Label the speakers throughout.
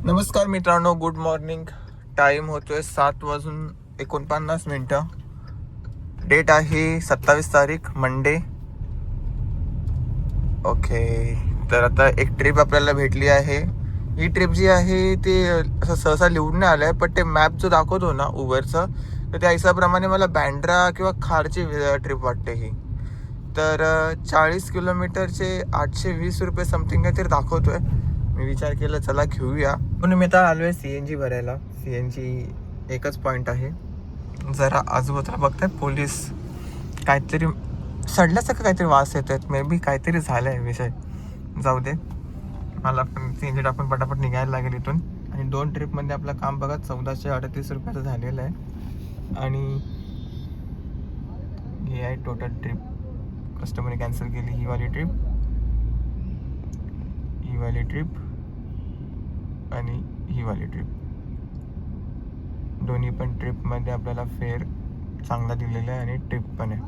Speaker 1: नमस्कार मित्रांनो, good morning. Time होतोय 7:49. डेट आहे 27 तारीख, मंडे. ओके, तर आता एक ट्रिप आपल्याला भेटली आहे. ही ट्रिप जी आहे ती असं सहसा लिहून नाही आलं आहे, पण ते मॅप जो दाखवतो ना उबरचा, तर त्या हिसाबाप्रमाणे मला बँड्रा किंवा खारची ट्रिप वाटते ही. तर 40 किलोमीटरचे 820 रुपये समथिंग काहीतरी दाखवतोय. मी विचार केला चला घेऊया, म्हणून मी आता आलो आहे CNG भरायला. CNG एकच पॉईंट आहे. जरा आजूबाजूला बघताय पोलीस, काहीतरी सडल्यासारखं काहीतरी वास येत आहेत. मे बी काहीतरी झालं आहे विषय. जाऊ दे, मला पण CNG टाकून पटापट निघायला लागेल इथून. आणि 2 ट्रिपमध्ये आपलं काम बघा 1438 रुपयाचं झालेलं आहे. आणि ही आहे टोटल ट्रिप. कस्टमरने कॅन्सल केली ही वाली ट्रिप आणि ही वाली ट्रिप. दोन्ही पण ट्रिपमध्ये आपल्याला फेअर चांगला दिलेला आहे आणि ट्रिप पण आहे.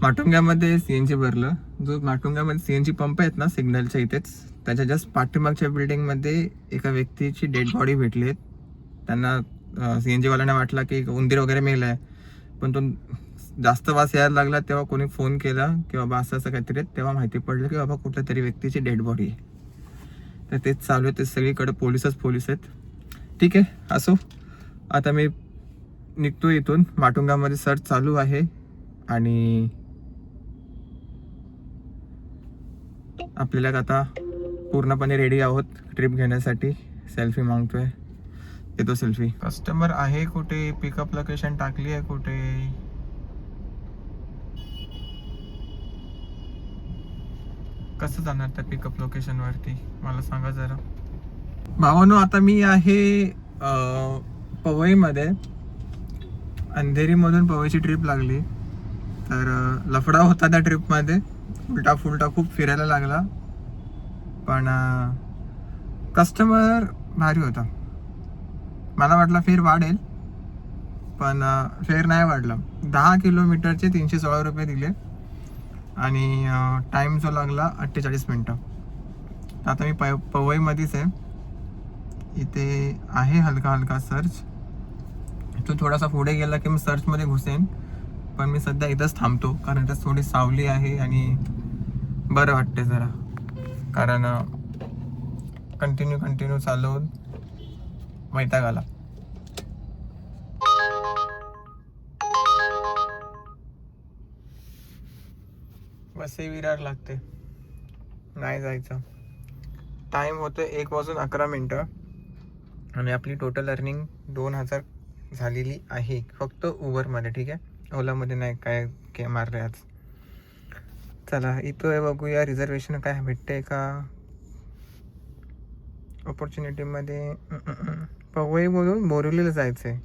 Speaker 1: माटुंग्यामध्ये CNG भरलं. जो माटुंग्यामध्ये CNG पंप आहेत ना सिग्नलच्या इथेच, त्याच्या जस्ट पाठीमागच्या बिल्डिंगमध्ये एका व्यक्तीची डेड बॉडी भेटली आहे. त्यांना CNG वाल्याने वाटला की उंदीर वगैरे मेला आहे, पण तो जास्त वास यायला लागला तेव्हा कोणी फोन केला की बाबा असं असं काहीतरी, तेव्हा माहिती पडलं की बाबा कुठल्या तरी व्यक्तीची डेड बॉडी आहे. तर तेच चालू आहे, ते सगळीकडे पोलीस आहेत. ठीक आहे, असो. आता मी निघतो इथून. माटुंगामध्ये सर्च चालू आहे आणि आपल्याला आता पूर्णपणे रेडी आहोत ट्रिप घेण्यासाठी. सेल्फी मागतोय, येतो सेल्फी. कस्टमर आहे कुठे, पिकअप लोकेशन टाकली आहे कुठे? कसं जाणार त्या पिकअप लोकेशन वरती मला सांगा जरा. भावानो, आता मी आहे पवईमध्ये. अंधेरीमधून पवईची ट्रिप लागली. तर लफडा होता त्या ट्रिपमध्ये, उलटा फुलटा खूप फिरायला लागला. पण कस्टमर भारी होता. मला वाटलं फेअर वाढेल, पण फेअर नाही वाढला. 10 किलोमीटरचे 316 रुपये दिले आणि टाईम जो लागला 48 मिनटं. आता मी पवईमध्येच आहे. इथे आहे हलका सर्च. तो थोडासा पुढे गेला की मी सर्चमध्ये घुसेन, पण मी सध्या इथंच थांबतो कारण इथं थोडी सावली आहे आणि बरं वाटते जरा. कारण कंटिन्यू चालवून वैताग आला. बसे विरार लागते, नाही जायचं. टाईम होतं 1:11 आणि आपली टोटल अर्निंग 2000 झालेली आहे फक्त उबरमध्ये. ठीक आहे, ओलामध्ये नाही काय मारले आज. चला इथं बघूया रिझर्वेशन काय भेटते का ऑपॉर्च्युनिटीमध्ये. पवईमधून बोरिवलीला जायचं आहे.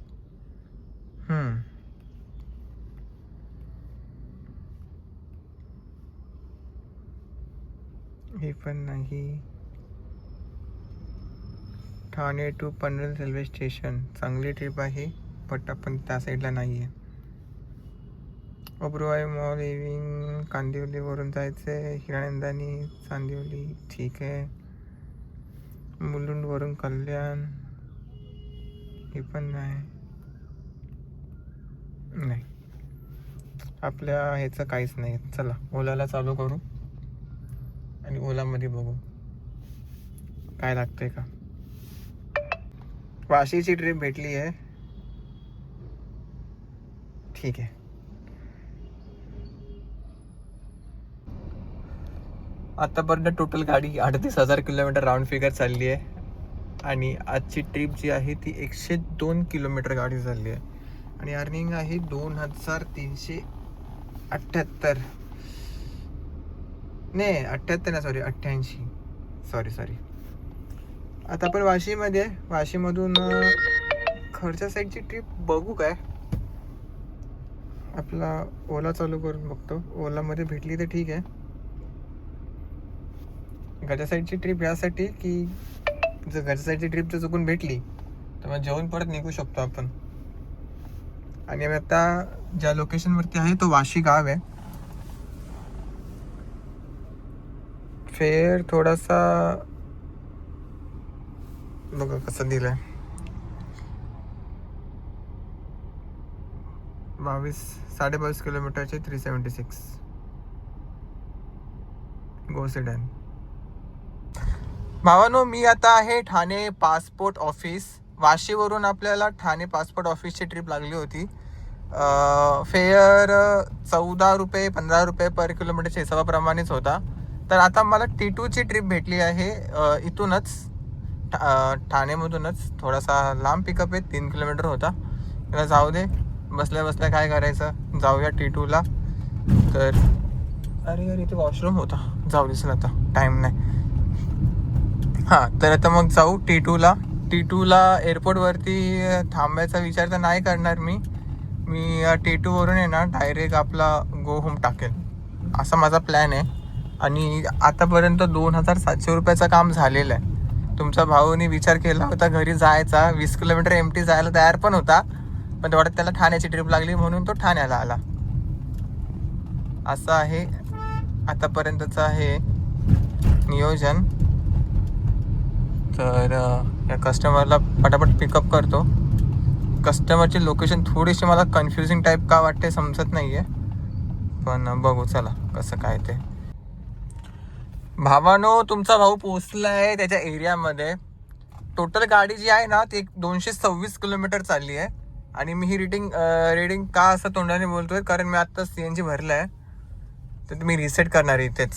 Speaker 1: हे पण नाही. Thane to Panvel railway station चांगली ट्रिप आहे, बट आपण त्या साईडला नाही आहे. ओबरोई मॉल लिव्हिंग कांदिवलीवरून जायचं आहे. हिरानंदानी चांदिवली, ठीक आहे. मुलुंडवरून कल्याण, हे पण नाही. आपल्या ह्याचं काहीच नाही. चला ओलाला चालू करू आणि ओलामध्ये बघू काय लागतंय का. वाशीची ट्रिप भेटली आहे, ठीक आहे. आतापर्यंत टोटल गाडी 38,000 किलोमीटर राऊंड फिगर चालली आहे. आणि आजची ट्रिप जी आहे ती 102 किलोमीटर गाडी चालली आहे. आणि अर्निंग आहे 2378. नाही 78 नाही, सॉरी 88. सॉरी. आता आपण वाशीमध्ये आहे. वाशीमधून खर्चा साईडची ट्रिप बघू काय. आपला ओला चालू करून बघतो. ओलामध्ये भेटली तर ठीक आहे. घरच्या साईडची ट्रिप यासाठी की जर घरच्या साईडची ट्रिप जर चुकून भेटली तर मग जेवून परत निघू शकतो आपण. आणि आता ज्या लोकेशनवरती आहे तो वाशी गाव आहे. फेअर थोडासा बघा कसं दिलंय, 22 किलोमीटरचे 376 गो सिडन. भावानो, मी आता आहे ठाणे पासपोर्ट ऑफिस. वाशीवरून आपल्याला ठाणे पासपोर्ट ऑफिसची ट्रिप लागली होती. फेअर 14 रुपये 15 रुपये पर किलोमीटरच्या हिशोबाप्रमाणेच होता. तर आता मला T2ची ट्रिप भेटली आहे इथूनच ठाणेमधूनच. थोडासा लांब पिकअप आहे, 3 किलोमीटर होता. त्याला जाऊ दे, बसल्या बसल्या काय करायचं, जाऊया T2ला. तर अरे इथे वॉशरूम होता, जाऊ दिसेल आता, टाईम नाही. हां, तर आता मग जाऊ T2ला एअरपोर्टवरती थांबायचा विचार तर नाही करणार मी T2वरून आहे ना डायरेक्ट आपला गो होम टाकेल, असा माझा प्लॅन आहे. आणि आतापर्यंत 2700 रुपयाचं काम झालेलं आहे. तुमच्या भाऊनी विचार केला होता घरी जायचा, 20 किलोमीटर एमटी जायला तयार पण होता, पण तेवढ्यात त्याला ठाण्याची ट्रिप लागली म्हणून तो ठाण्याला आला. असं आहे आतापर्यंतचं आहे नियोजन. तर या कस्टमरला पटापट पिकअप करतो. कस्टमरची लोकेशन थोडीशी मला कन्फ्युजिंग टाईप का वाटते समजत नाही आहे, पण बघू चला कसं काय ते. भावानो, तुमचा भाऊ पोचला आहे त्याच्या एरियामध्ये. टोटल गाडी जी आहे ना ती 226 किलोमीटर चालली आहे. आणि मी ही रीडिंग का असं तोंडाने बोलतोय, कारण मी आत्ता CNG भरलं आहे, तर मी रिसेट करणार आहे इथेच.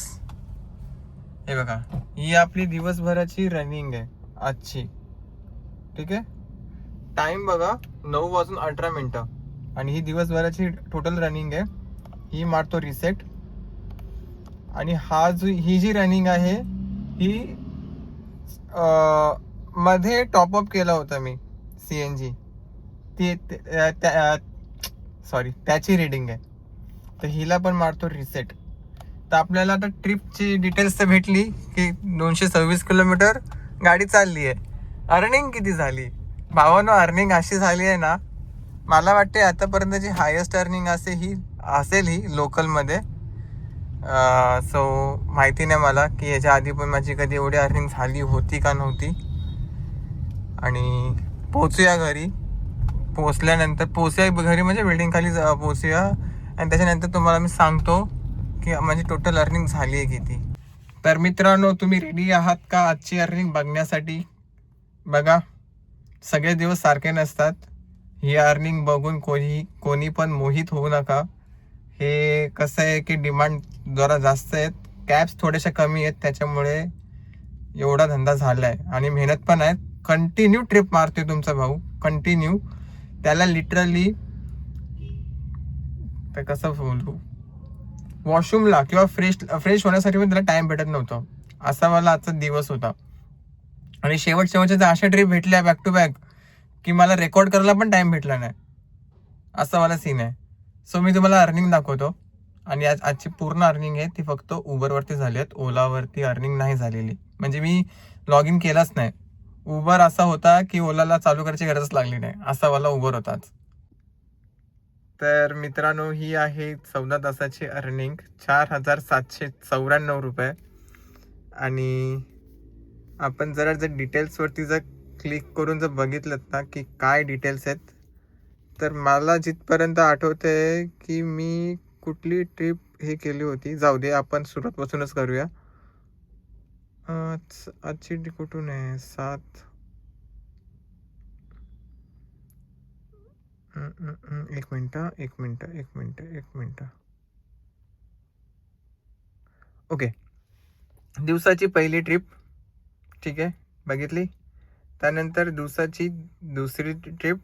Speaker 1: हे बघा, ही आपली दिवसभराची रनिंग आहे आजची, ठीक आहे. टाइम बघा 9:18 आणि ही दिवसभराची टोटल रनिंग आहे. ही मारतो रिसेट. आणि ही जी रनिंग आहे ही मध्ये टॉपअप केला होता मी CNG, त्याची रीडिंग आहे. तर हिला पण मारतो रिसेट. तर आपल्याला आता ट्रिपची डिटेल्स तर भेटली की 226 किलोमीटर गाडी चालली आहे. अर्निंग किती झाली भावानो? अर्निंग अशी झाली आहे ना, मला वाटते आतापर्यंतची हायेस्ट अर्निंग असेल ही लोकलमध्ये. सो माहिती नाही मला की याच्या आधी पण माझी कधी एवढी अर्निंग झाली होती का नव्हती. आणि पोचूया घरी. पोचूया घरी म्हणजे बिल्डिंग खाली पोचूया, आणि त्याच्यानंतर तुम्हाला मी सांगतो की माझी टोटल अर्निंग झाली आहे किती. तर मित्रांनो, तुम्ही रेडी आहात का आजची अर्निंग बघण्यासाठी? बघा, सगळे दिवस सारखे नसतात. ही अर्निंग बघून कोणी पण मोहित होऊ नका. हे कसं आहे की डिमांड जरा जास्त आहेत, कॅब्स थोड्याशा कमी आहेत, त्याच्यामुळे एवढा धंदा झाला आहे. आणि मेहनत पण आहे. कंटिन्यू ट्रिप मारतोय तुमचा भाऊ, कंटिन्यू. त्याला लिटरली तर कसं बोलू, वॉशरूमला किंवा फ्रेश होण्यासाठी पण त्याला टाइम भेटत नव्हतं. असा मला आजचा दिवस होता. आणि शेवटच्या अशा ट्रिप भेटल्या बॅक टू बॅक की मला रेकॉर्ड करायला पण टाइम भेटला नाही, असा मला सीन आहे. सो मी तुम्हाला अर्निंग दाखवतो. आणि आजची पूर्ण अर्निंग आहे ती फक्त उबरवरती झाली आहेत, ओलावरती अर्निंग नाही झालेली. म्हणजे मी लॉग इन केलाच नाही. उबर असा होता की ओलाला चालू करायची गरजच लागली नाही, असा वाला उबर होताच. तर मित्रांनो, ही आहे 14 तासाची अर्निंग, 4794 रुपये. आणि आपण जर डिटेल्सवरती क्लिक करून बघितलं ना की काय डिटेल्स आहेत, तर मला जिथपर्यंत आठवतंय की मी कुठली ट्रिप हे केली होती. जाऊ दे, आपण सुरुवातपासूनच करूया. आजची कुठून आहे? 7 एक मिनिट. ओके, दिवसाची पहिली ट्रिप ठीक आहे, बघितली. त्यानंतर दिवसाची दुसरी ट्रिप,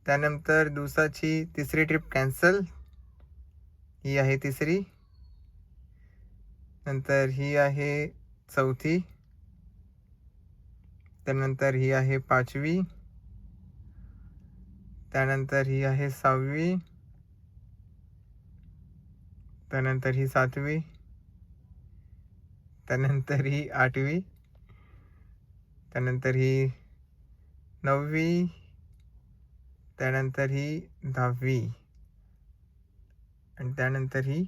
Speaker 1: त्यानंतर दिवसाची तिसरी ट्रिप कॅन्सल, ही आहे तिसरी. नंतर ही आहे चौथी. त्यानंतर ही आहे 5वी. त्यानंतर ही आहे 6वी. त्यानंतर ही 7वी. त्यानंतर ही 8वी. त्यानंतर ही 9वी. त्यानंतर ही 10वी. आणि त्यानंतर ही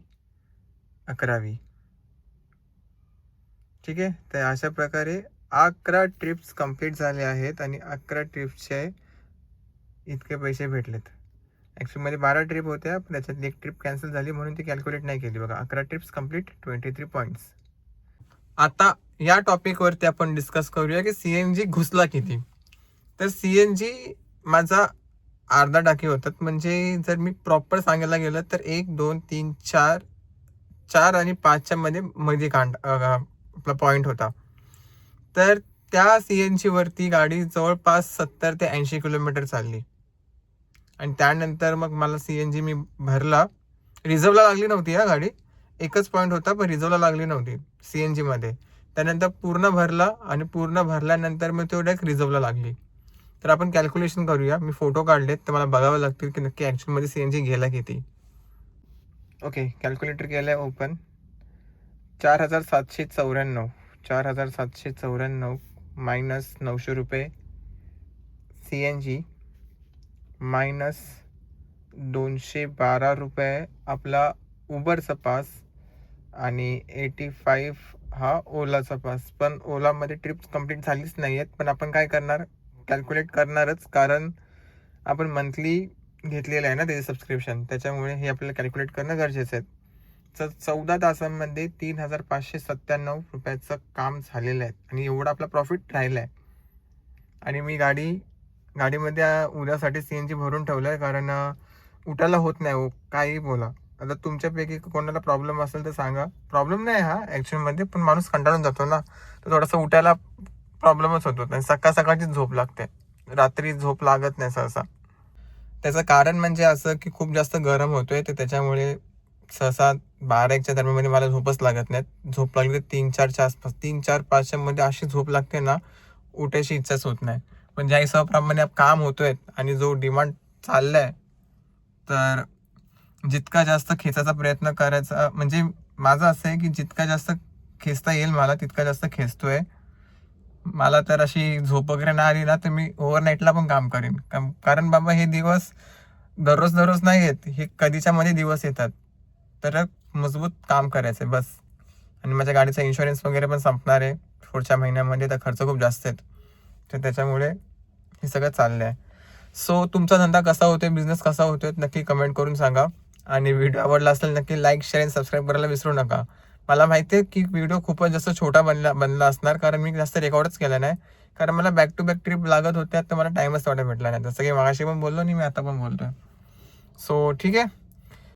Speaker 1: 11वी. ठीक आहे. तर अशा प्रकारे 11 ट्रिप्स कंप्लीट झाले आहेत आणि 11 ट्रिप्सचे इतके पैसे भेटलेत. ॲक्च्युली मध्ये 12 ट्रिप होत्या, पण त्याच्यात एक ट्रिप कॅन्सल झाली म्हणून ती कॅल्क्युलेट नाही केली बघा. 11 ट्रिप्स कंप्लीट, 23 पॉईंट्स. आता या टॉपिकवरती आपण डिस्कस करूया की CNG घुसला किती. तर CNG माझा अर्धा टाकी होतात. म्हणजे जर मी प्रॉपर सांगायला गेलं तर 1, 2, 3, 4 आणि 5च्या मध्ये आपला पॉईंट होता. तर त्या CNG वरती गाडी जवळपास 70 ते 80 किलोमीटर चालली. आणि त्यानंतर मग मला CNG मी भरला. रिझर्वला लागली नव्हती हा गाडी. एकच पॉईंट होता, पण रिझर्वला लागली नव्हती CNG मध्ये. त्यानंतर पूर्ण भरला आणि पूर्ण भरल्यानंतर मग तो डायरेक्ट रिझर्वला लागली. तर आपण कॅल्क्युलेशन करूया. मी फोटो काढलेत, तर मला बघावं लागतील की नक्की ॲक्च्युअलमध्ये CNG गेला किती. ओके, कॅल्क्युलेटर केलं आहे ओपन. 4794 4794 मायनस 900 रुपये CNG मायनस 212 रुपये आपला उबरचा पास आणि 85 हा ओलाचा पास. पण ओलामध्ये ट्रिप्स कंप्लीट झालीच नाही आहेत, पण आपण काय करणार, कॅल्क्युलेट करणारच, कारण आपण मंथली घेतलेलं आहे ना त्याचे सबस्क्रिप्शन, त्याच्यामुळे हे आपल्याला कॅल्क्युलेट करणं गरजेचं आहे. तर 14 तासांमध्ये 3597 रुपयाचं काम झालेलं आहे आणि एवढा आपला प्रॉफिट राहिला आहे. आणि मी गाडीमध्ये उद्यासाठी CNG भरून ठेवलं आहे, कारण उठायला होत नाही हो, काही बोला. आता तुमच्यापैकी कोणाला प्रॉब्लेम असेल तर सांगा. प्रॉब्लेम नाही हा ॲक्च्युअलमध्ये, पण माणूस कंटाळून जातो ना, तर थोडासा उठायला प्रॉब्लेमच होतो. आणि सकाळची झोप लागते, रात्री झोप लागत नाही सहसा. त्याचं कारण म्हणजे असं की खूप जास्त गरम होतोय, तर त्याच्यामुळे सहसा 12-1च्या दरम्यान मला झोपच लागत नाहीत. झोप लागली तर 3-4च्या आसपास, 3-4-5च्या मध्ये अशी झोप लागते ना, उठायची इच्छाच होत नाही. पण ज्या हिशोबाप्रमाणे काम होतोय आणि जो डिमांड चाललाय, तर जितका जास्त खेचायचा प्रयत्न करायचा, म्हणजे माझं असं आहे की जितका जास्त खेचता येईल मला तितका जास्त खेचतोय. मला तर अशी झोप वगैरे नाही आली ना, तर मी ओव्हरनाईटला पण काम करेन. कारण बाबा हे दिवस दररोज नाही येत, हे कधीच्या मध्ये दिवस येतात. तर मजबूत काम करायचं बस. आणि माझ्या गाडीचा इन्शुरन्स वगैरे पण संपणार आहे पुढच्या महिन्यामध्ये, तर खर्च खूप जास्त आहेत. तर त्याच्यामुळे हे सगळं चाललं आहे. सो तुमचा धंदा कसा होतोय, बिझनेस कसा होतोय, नक्की कमेंट करून सांगा. आणि व्हिडिओ आवडला असेल नक्की लाईक, शेअर आणि सबस्क्राईब करायला विसरू नका. मला माहिती आहे की व्हिडिओ खूपच जास्त छोटा बनला असणार, कारण मी जास्त रेकॉर्डच केला नाही. कारण मला बॅक टू बॅक ट्रिप लागत होत्या, तर मला टाईमच तेवढा भेटला नाही. जसं की मागाशी पण बोललो आणि मी आता पण बोलतोय. सो ठीक आहे.